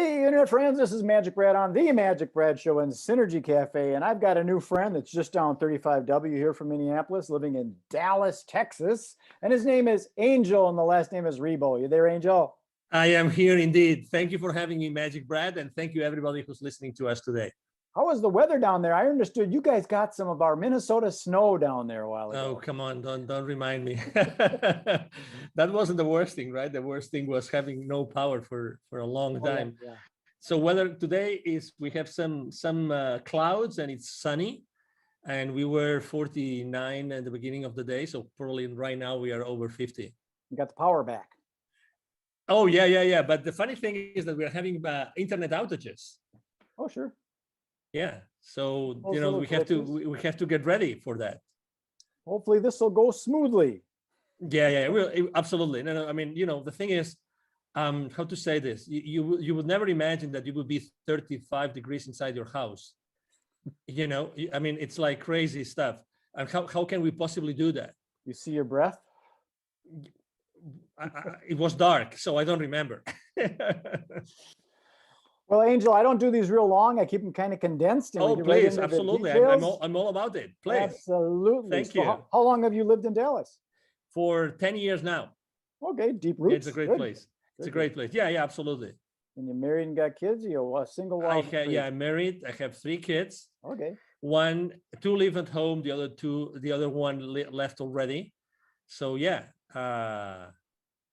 Hey, internet friends, this is Magic Brad on the Magic Brad Show in Synergy Cafe, and I've got a new friend that's just down 35W here from Minneapolis, living in Dallas, Texas, and his name is Angel, and the last name is Ribo. You there, Angel? I am here indeed. Thank you for having me, Magic Brad, and thank you everybody who's listening to us today. How was the weather down there? I understood you guys got some of our Minnesota snow down there a while ago. Oh, come on, don't remind me. That wasn't the worst thing, right? The worst thing was having no power for a long time. Yeah. So weather today is we have some clouds and it's sunny, and we were 49 at the beginning of the day. So probably right now we are over 50. You got the power back. Oh yeah. But the funny thing is that we're having internet outages. Oh sure. Yeah. So Also we have to get ready for that. Hopefully this will go smoothly. Yeah. Absolutely. No. I mean, the thing is, how to say this? You would never imagine that you would be 35 degrees inside your house. I mean, it's like crazy stuff. And how can we possibly do that? You see your breath? It was dark, so I don't remember. Well, Angel, I don't do these real long. I keep them kind of condensed. And oh, please, absolutely. I'm all about it. Please. Absolutely. Thank you. How long have you lived in Dallas? For 10 years now. Okay, deep roots. Yeah, it's a great place. It's a great place. Yeah, absolutely. And you're married and got kids? You're a single? I'm married. I have 3 kids. Okay. 2 live at home. The other one left already. So yeah.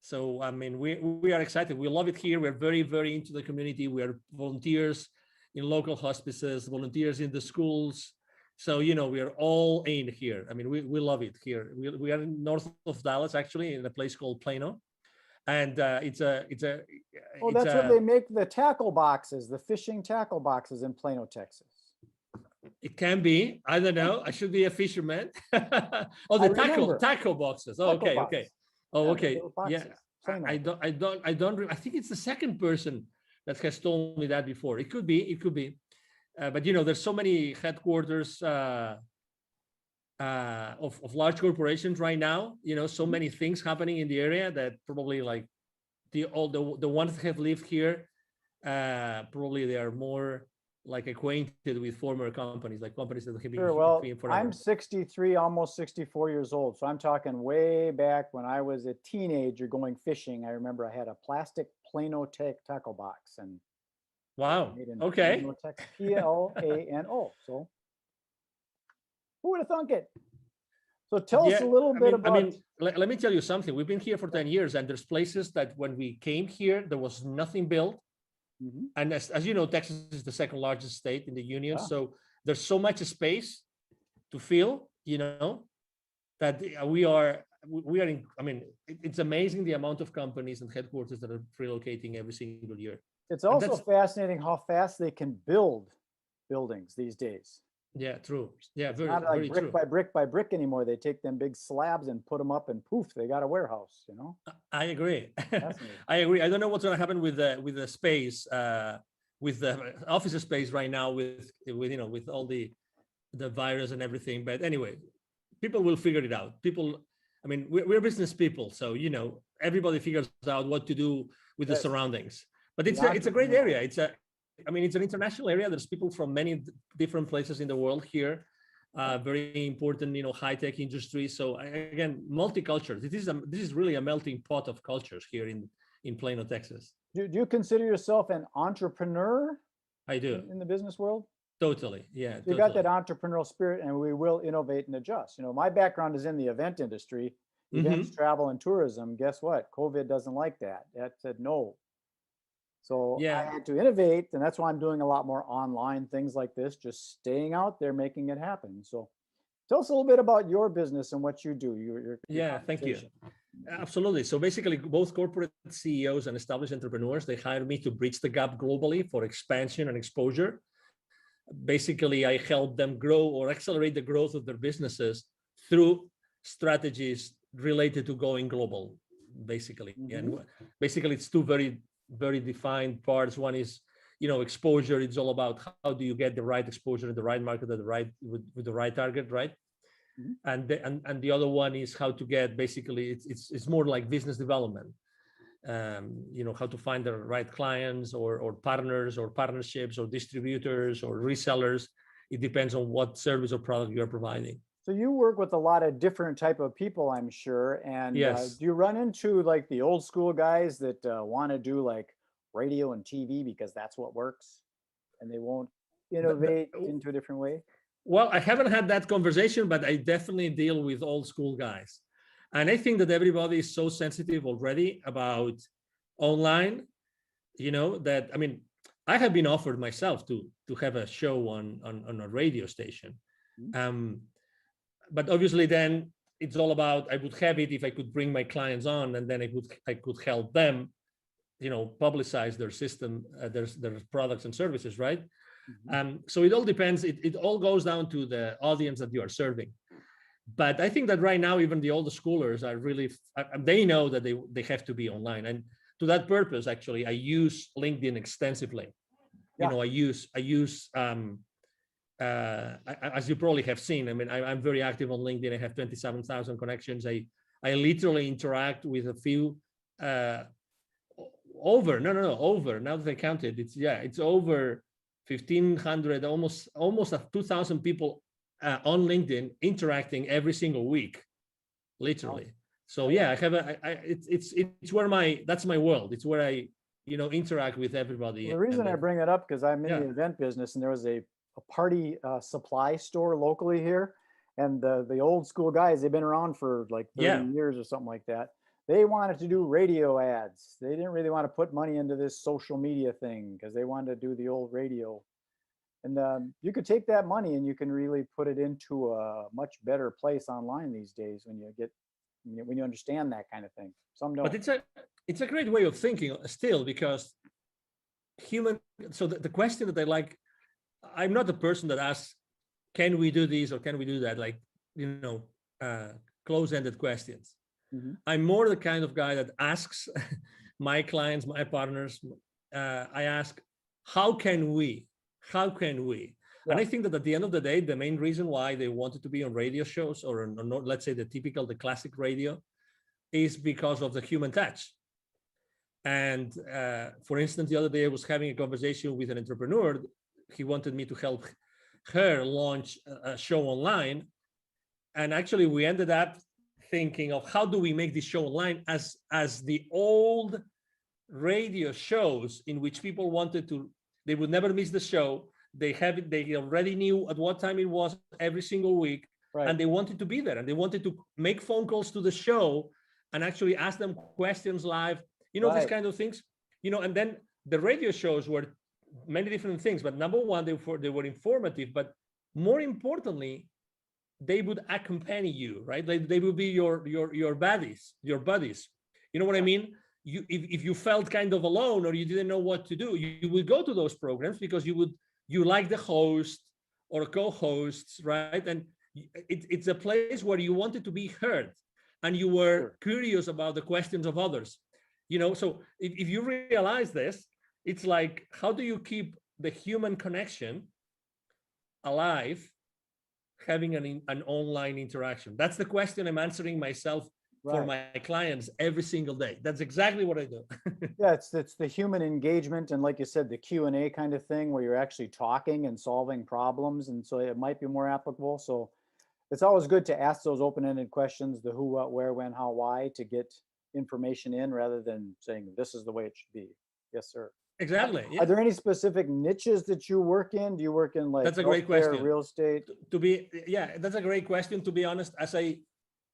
So I mean, we are excited. We love it here. We're very, very into the community. We are volunteers in local hospices, volunteers in the schools. So we are all in here. I mean, we love it here. We are north of Dallas, actually, in a place called Plano, and it's a. Oh, that's where they make the tackle boxes, the fishing tackle boxes in Plano, Texas. It can be. I don't know. I should be a fisherman. Oh, the tackle boxes. Oh, okay. Oh, okay. Yeah, I don't. I think it's the second person that has told me that before. It could be. But there's so many headquarters of large corporations right now. So many things happening in the area that probably like the ones that have lived here, probably they are more like acquainted with former companies, like companies that have been Sure. Well, here forever. I'm 63, almost 64 years old. So I'm talking way back when I was a teenager going fishing. I remember I had a plastic Plano tackle box and wow. Okay. Plano. So who would have thunk it? So tell us a little bit about. I mean, let me tell you something. We've been here for 10 years, and there's places that when we came here, there was nothing built. Mm-hmm. And as you know, Texas is the second largest state in the union. Ah. So there's so much space to fill, that we are in. I mean, it's amazing the amount of companies and headquarters that are relocating every single year. It's also fascinating how fast they can build buildings these days. Yeah, true. Yeah, very, not like very brick true. by brick by brick anymore. They take them big slabs and put them up, and poof, they got a warehouse. I agree. I agree. I don't know what's going to happen with the space, with the office space right now, with all the virus and everything. But anyway, people will figure it out. I mean, we're business people, so everybody figures out what to do with the surroundings. But it's a great area. It's an international area. There's people from many different places in the world here. Very important, high-tech industry. So again, multicultural. This is really a melting pot of cultures here in Plano, Texas. Do you consider yourself an entrepreneur? I do. In the business world? Totally. Yeah. You got that entrepreneurial spirit, and we will innovate and adjust. My background is in the event industry, events, travel, and tourism. Guess what? COVID doesn't like that. That said no. So I had to innovate, and that's why I'm doing a lot more online things like this, just staying out there, making it happen. So tell us a little bit about your business and what you do. Thank you. Absolutely. So basically, both corporate CEOs and established entrepreneurs, they hire me to bridge the gap globally for expansion and exposure. Basically, I help them grow or accelerate the growth of their businesses through strategies related to going global, basically. Mm-hmm. And basically, it's two very, very defined parts. One is, exposure. It's all about how do you get the right exposure in the right market at the right with the right target, right? Mm-hmm. And the other one is how to get, basically, it's more like business development. how to find the right clients or partners or partnerships or distributors or resellers. It depends on what service or product you're providing. So you work with a lot of different type of people, I'm sure. And Yes. do you run into like the old school guys that want to do like radio and TV because that's what works, and they won't innovate into a different way? Well, I haven't had that conversation, but I definitely deal with old school guys. And I think that everybody is so sensitive already about online, that, I mean, I have been offered myself to have a show on a radio station. But obviously then it's all about, I would have it if I could bring my clients on, and then I could help them, publicize their system, their products and services, right? So it all depends. It all goes down to the audience that you are serving. But I think that right now, even the older schoolers are really, they know that they have to be online. And to that purpose, actually, I use LinkedIn extensively. Yeah. I use as you probably have seen, I mean, I'm very active on LinkedIn. I have 27,000 connections. I literally interact with a few, over, now that I counted, it's over 1,500, almost 2,000 people on LinkedIn interacting every single week, literally. Wow. So yeah, I have it's where that's my world. It's where I, interact with everybody. Well, the reason I bring it up, because I'm in the event business, and there was a party supply store locally here, and the old school guys, they've been around for like 30 years or something like that. They wanted to do radio ads. They didn't really want to put money into this social media thing because they wanted to do the old radio. And you could take that money and you can really put it into a much better place online these days when you understand that kind of thing. Some don't. But it's a great way of thinking still, because so the question that I like, I'm not the person that asks, can we do this or can we do that? Like, close-ended questions. I'm more the kind of guy that asks my clients, my partners, I ask, how can we? Yeah. And I think that at the end of the day, the main reason why they wanted to be on radio shows or let's say the classic radio, is because of the human touch. And for instance, the other day I was having a conversation with an entrepreneur. He wanted me to help her launch a show online. And actually we ended up thinking of how do we make this show online as the old radio shows in which people they would never miss the show. They already knew at what time it was every single week. Right. And they wanted to be there, and they wanted to make phone calls to the show and actually ask them questions live, these kind of things, and then the radio shows were many different things, but number one, they were informative, but more importantly, they would accompany you, right? They would be your buddies. You know what I mean? If you felt kind of alone or you didn't know what to do, you would go to those programs because you like the host or co-hosts, right? And it's a place where you wanted to be heard and you were curious about the questions of others. So if you realize this, it's like, how do you keep the human connection alive, having an online interaction? That's the question I'm answering myself for my clients every single day. That's exactly what I do. Yeah, it's the human engagement, and like you said, the Q&A kind of thing where you're actually talking and solving problems, and so it might be more applicable. So it's always good to ask those open-ended questions, the who, what, where, when, how, why, to get information in rather than saying this is the way it should be. Yes, sir. Exactly. Are there any specific niches that you work in? Do you work in like that's a great question. Real estate? That's a great question. To be honest,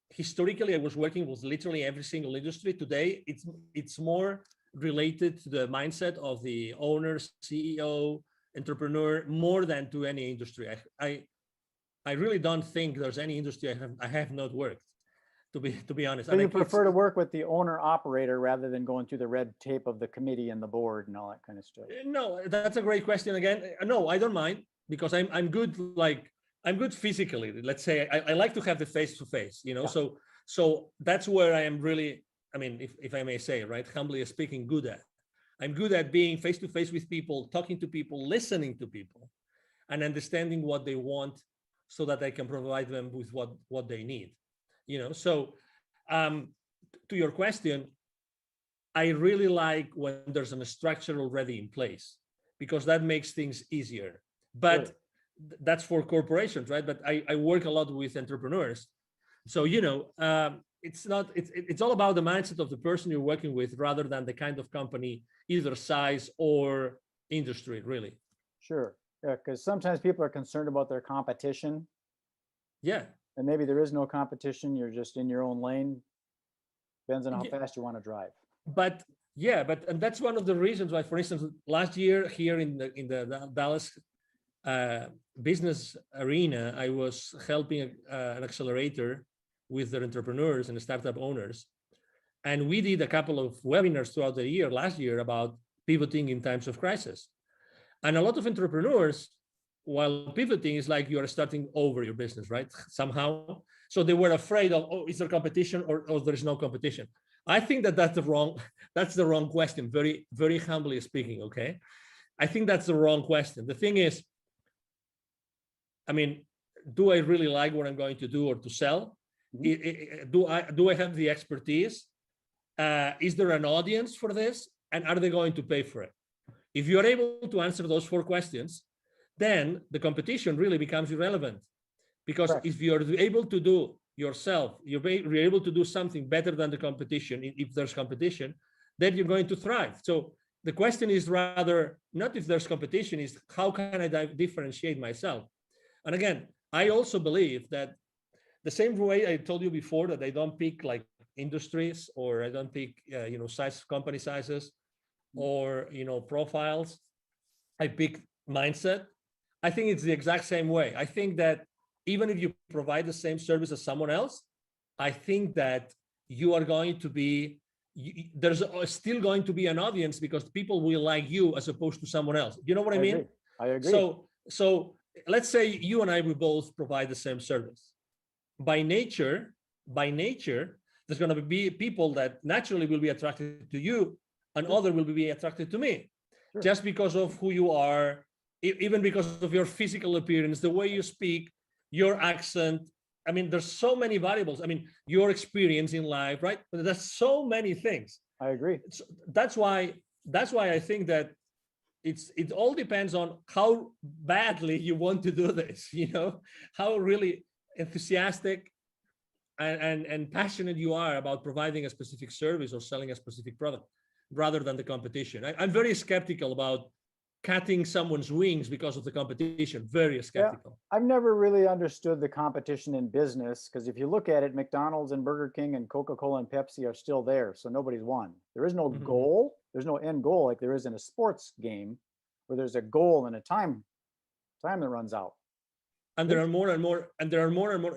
historically, I was working with literally every single industry. Today, it's more related to the mindset of the owner, CEO, entrepreneur, more than to any industry. I really don't think there's any industry I have not worked. To be honest. So you prefer to work with the owner operator rather than going through the red tape of the committee and the board and all that kind of stuff? No, that's a great question again. No, I don't mind, because I'm good. I'm good physically. Let's say I like to have the face-to-face, Yeah. So that's where I am really, I mean, if I may say, right, humbly speaking, good at. I'm good at being face-to-face with people, talking to people, listening to people, and understanding what they want so that I can provide them with what they need. So to your question, I really like when there's a structure already in place, because that makes things easier. But that's for corporations, right? But I work a lot with entrepreneurs. So, it's all about the mindset of the person you're working with rather than the kind of company, either size or industry, really. Sure. Yeah, because sometimes people are concerned about their competition. Yeah. And maybe there is no competition. You're just in your own lane. Depends on how fast you want to drive. But and that's one of the reasons why, for instance, last year here in the Dallas business arena, I was helping an accelerator with their entrepreneurs and startup owners. And we did a couple of webinars throughout the year, last year, about pivoting in times of crisis. And a lot of entrepreneurs, while pivoting, is like you are starting over your business, right? Somehow. So they were afraid of, oh, is there competition or there is no competition? I think that's the wrong question, very, very humbly speaking, okay? I think that's the wrong question. The thing is, I mean, do I really like what I'm going to do or to sell? Do I have the expertise? Is there an audience for this? And are they going to pay for it? If you're able to answer those 4 questions, then the competition really becomes irrelevant. Because if you're able to do yourself, you're able to do something better than the competition, if there's competition, then you're going to thrive. So the question is rather not if there's competition, is how can I differentiate myself? And again, I also believe that the same way I told you before that I don't pick like industries, or I don't pick company sizes, or profiles. I pick mindset. I think it's the exact same way. I think that even if you provide the same service as someone else, I think that you are going to be, there's still going to be an audience, because people will like you as opposed to someone else. You know what I mean? I agree. So let's say you and I will both provide the same service. By nature, there's going to be people that naturally will be attracted to you, and others will be attracted to me, just because of who you are, even because of your physical appearance, the way you speak, your accent. I mean, there's so many variables. I mean, your experience in life, right? There's so many things. I agree. That's why I think that it all depends on how badly you want to do this, how really enthusiastic and passionate you are about providing a specific service or selling a specific product, rather than the competition. I'm very skeptical about cutting someone's wings because of the competition. Very skeptical. Yeah, I've never really understood the competition in business, because if you look at it, McDonald's and Burger King and Coca-Cola and Pepsi are still there. So nobody's won. There is no goal. There's no end goal like there is in a sports game, where there's a goal and a time that runs out. And there are more and more.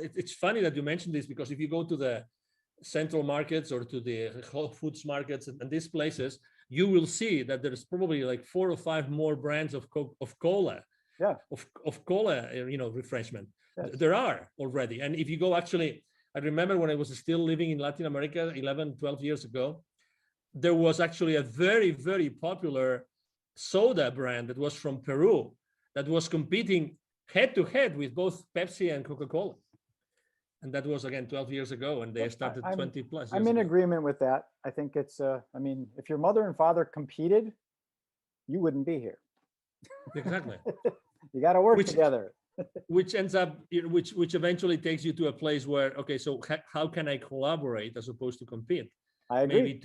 It's funny that you mentioned this, because if you go to the central markets or to the Whole Foods markets and these places, you will see that there's probably like 4 or 5 more brands of cola, of cola, refreshment. Yes. There are already. And if you go, actually, I remember when I was still living in Latin America 11, 12 years ago, there was actually a very, very popular soda brand that was from Peru that was competing head to head with both Pepsi and Coca-Cola. And that was, again, 12 years ago, and they started 20 plus years I'm in ago. agreement with that. I think it's, if your mother and father competed, you wouldn't be here. Exactly. You got to work together. Which ends up, which eventually takes you to a place where, okay, so how can I collaborate as opposed to compete? I agree. Maybe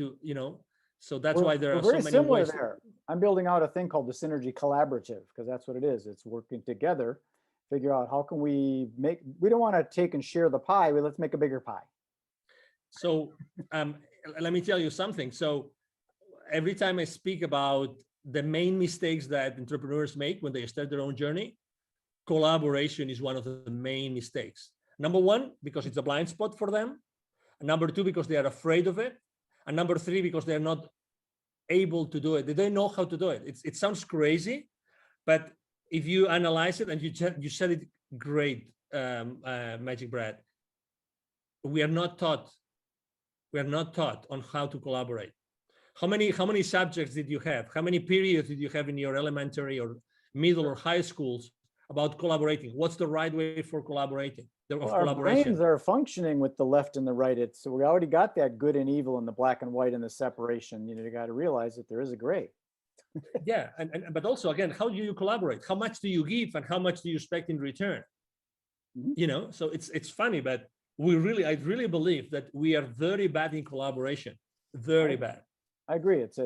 so that's why there are so many similar ways. There. I'm building out a thing called the Synergy Collaborative, because that's what it is. It's working together. Figure out how can we don't want to take and share the pie, but let's make a bigger pie. So let me tell you something. So every time I speak about the main mistakes that entrepreneurs make when they start their own journey, collaboration is one of the main mistakes. Number 1, because it's a blind spot for them. And number 2, because they are afraid of it. And number 3, because they're not able to do it. They don't know how to do it. It sounds crazy, but if you analyze it, and you said it great, MagicBrad, we are not taught on how to collaborate. How many subjects did you have? How many periods did you have in your elementary or middle or high schools about collaborating. What's the right way for collaborating? Well, our brains are functioning with the left and the right. So we already got that good and evil and the black and white and the separation. You got to realize that there is a gray. Yeah, but also again, how do you collaborate? How much do you give and how much do you expect in return? Mm-hmm. So it's funny, but I really believe that we are very bad in collaboration. Very bad. I agree. It's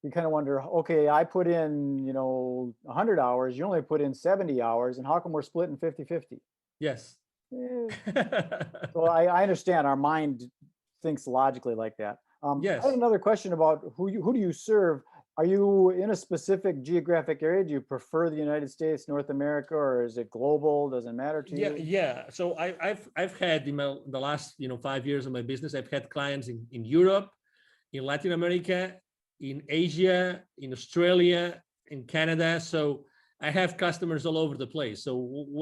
you kind of wonder, okay, I put in, 100 hours, you only put in 70 hours, and how come we're splitting 50-50? Yes. So I understand our mind thinks logically like that. Yes. I have another question about who do you serve? Are you in a specific geographic area? Do you prefer the United States, North America, or is it global? Doesn't matter to you? Yeah. So I've had in the last 5 years of my business, I've had clients in Europe, in Latin America, in Asia, in Australia, in Canada. So I have customers all over the place. So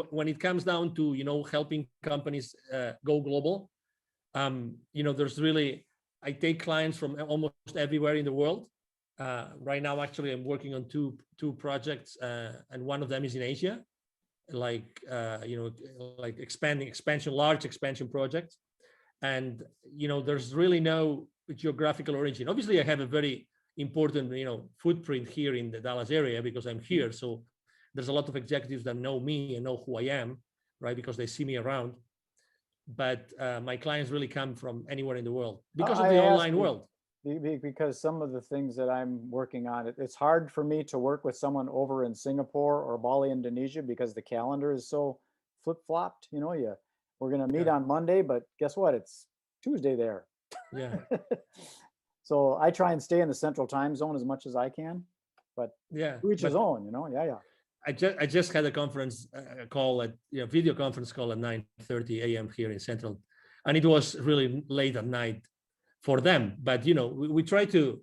when it comes down to helping companies go global, there's really, I take clients from almost everywhere in the world. Right now, actually, I'm working on two projects, and one of them is in Asia, like large expansion projects. And there's really no geographical origin. Obviously, I have a very important footprint here in the Dallas area because I'm here. So there's a lot of executives that know me and know who I am, right? Because they see me around. But my clients really come from anywhere in the world because of the online world. Because some of the things that I'm working on, it's hard for me to work with someone over in Singapore or Bali, Indonesia, because the calendar is so flip-flopped. We're going to meet on Monday, but guess what? It's Tuesday there. Yeah. So I try and stay in the central time zone as much as I can, but to each his own, Yeah. I just had a conference call video conference call at 9:30 a.m. here in Central, and it was really late at night for them. But we try to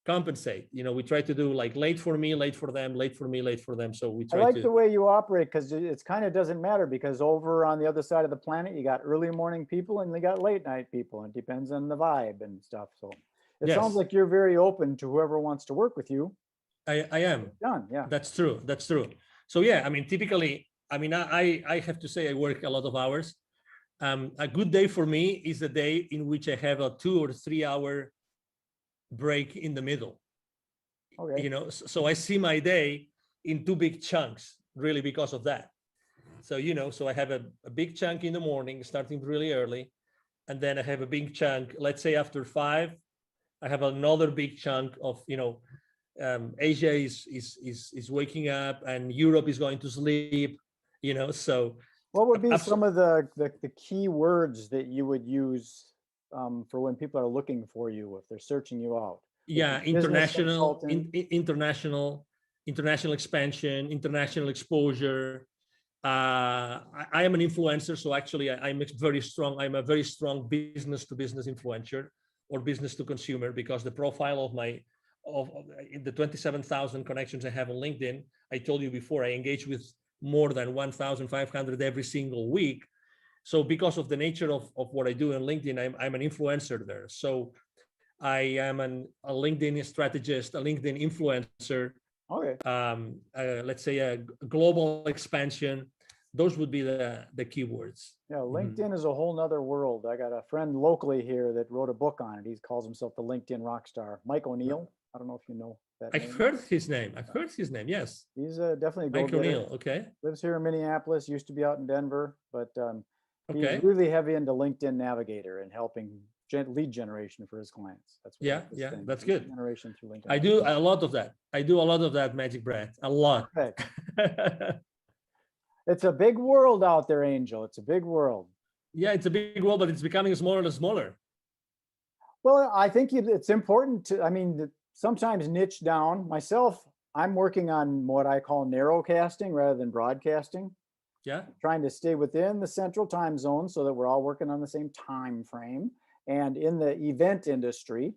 compensate. We try to do like late for me, late for them, late for me, late for them. So we try. I like the way you operate because it's kind of doesn't matter because over on the other side of the planet, you got early morning people and they got late night people. It depends on the vibe and stuff. So it sounds like you're very open to whoever wants to work with you. I am. Done. Yeah. That's true. So yeah, I mean, typically, I have to say I work a lot of hours. A good day for me is a day in which I have a 2 or 3 hour break in the middle. Okay. So I see my day in 2 big chunks, really, because of that. So so I have a big chunk in the morning, starting really early, and then I have a big chunk. Let's say after 5, I have another big chunk of Asia is waking up and Europe is going to sleep. So what would be some of the key words that you would use for when people are looking for you if they're searching you out? Yeah, international expansion, international exposure. I am an influencer, so actually I'm a very strong business to business influencer or business to consumer, because the profile of the 27,000 connections I have on LinkedIn, I told you before, I engage with more than 1,500 every single week. So because of the nature of what I do on LinkedIn, I'm an influencer there. So I am a LinkedIn strategist, a LinkedIn influencer. Okay. Let's say a global expansion. Those would be the keywords. Yeah, LinkedIn is a whole nother world. I got a friend locally here that wrote a book on it. He calls himself the LinkedIn rock star. Mike O'Neill. I don't know if you know that name. I've heard his name. Yes. He's definitely a Mike O'Neill. Okay. Lives here in Minneapolis, used to be out in Denver, but he's really heavy into LinkedIn Navigator and helping lead generation for his clients. That's what that's good. Generation through LinkedIn. I do a lot of that. MagicBrad. A lot. It's a big world out there, Angel. It's a big world. Yeah, it's a big world, but it's becoming smaller and smaller. Well, I think it's important to, sometimes niche down. Myself, I'm working on what I call narrowcasting rather than broadcasting. Yeah. Trying to stay within the central time zone so that we're all working on the same time frame. And in the event industry,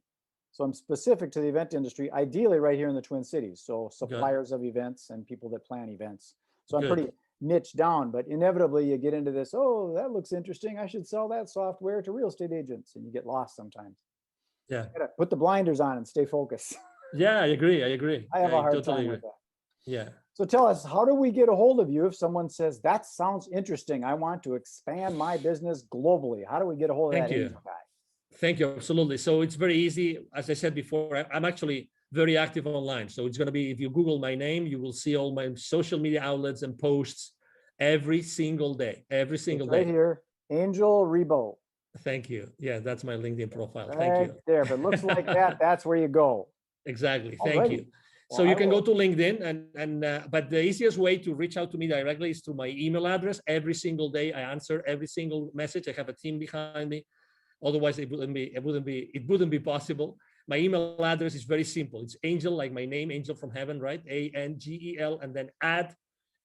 so I'm specific to the event industry, ideally right here in the Twin Cities. So suppliers of events and people that plan events. So I'm pretty niche down, but inevitably you get into this, oh, that looks interesting. I should sell that software to real estate agents. And you get lost sometimes. Yeah. You gotta put the blinders on and stay focused. Yeah, I agree. I have a hard time with that. Yeah. So tell us, how do we get a hold of you if someone says, that sounds interesting, I want to expand my business globally? How do we get a hold of that angel guy? Thank you. Absolutely. So it's very easy. As I said before, I'm actually very active online. So it's going to be, if you Google my name, you will see all my social media outlets and posts every single day, every single day. Right here, Angel Ribo. Thank you. Yeah, that's my LinkedIn profile. Right Thank you. there. If it looks like that, that's where you go. Exactly. Thank Already. you. So you can go to LinkedIn but the easiest way to reach out to me directly is through my email address. Every single day I answer every single message. I have a team behind me. Otherwise it wouldn't be possible. My email address is very simple. It's Angel, like my name, Angel from Heaven, right? ANGEL, and then at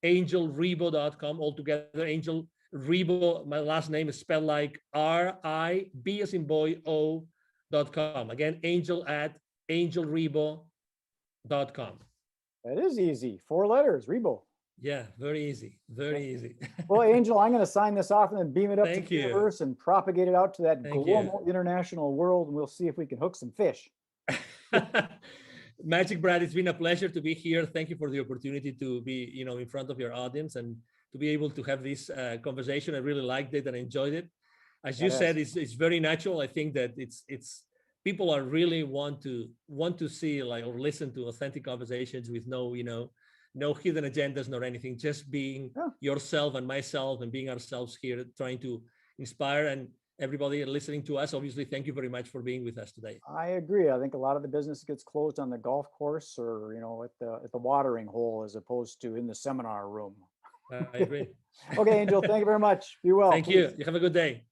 angelribo.com altogether. Angel Ribo, my last name is spelled like RIB as in boy O.com. Again, Angel at angelribo.com. That is easy. 4 letters, Ribo. Yeah, very easy. Very easy. Well, Angel, I'm going to sign this off and then beam it up to the you. universe and propagate it out to that Thank global you. international world, and we'll see if we can hook some fish. MagicBrad, it's been a pleasure to be here. Thank you for the opportunity to be, in front of your audience and to be able to have this conversation. I really liked it and enjoyed it. As you said, it's very natural. I think that it's people are really want to see or listen to authentic conversations with no hidden agendas nor anything, just being yourself and myself and being ourselves here, trying to inspire. And everybody listening to us, obviously, thank you very much for being with us today. I agree. I think a lot of the business gets closed on the golf course or, at the watering hole as opposed to in the seminar room. I agree. Okay, Angel, thank you very much. Be well. Thank you. You have a good day.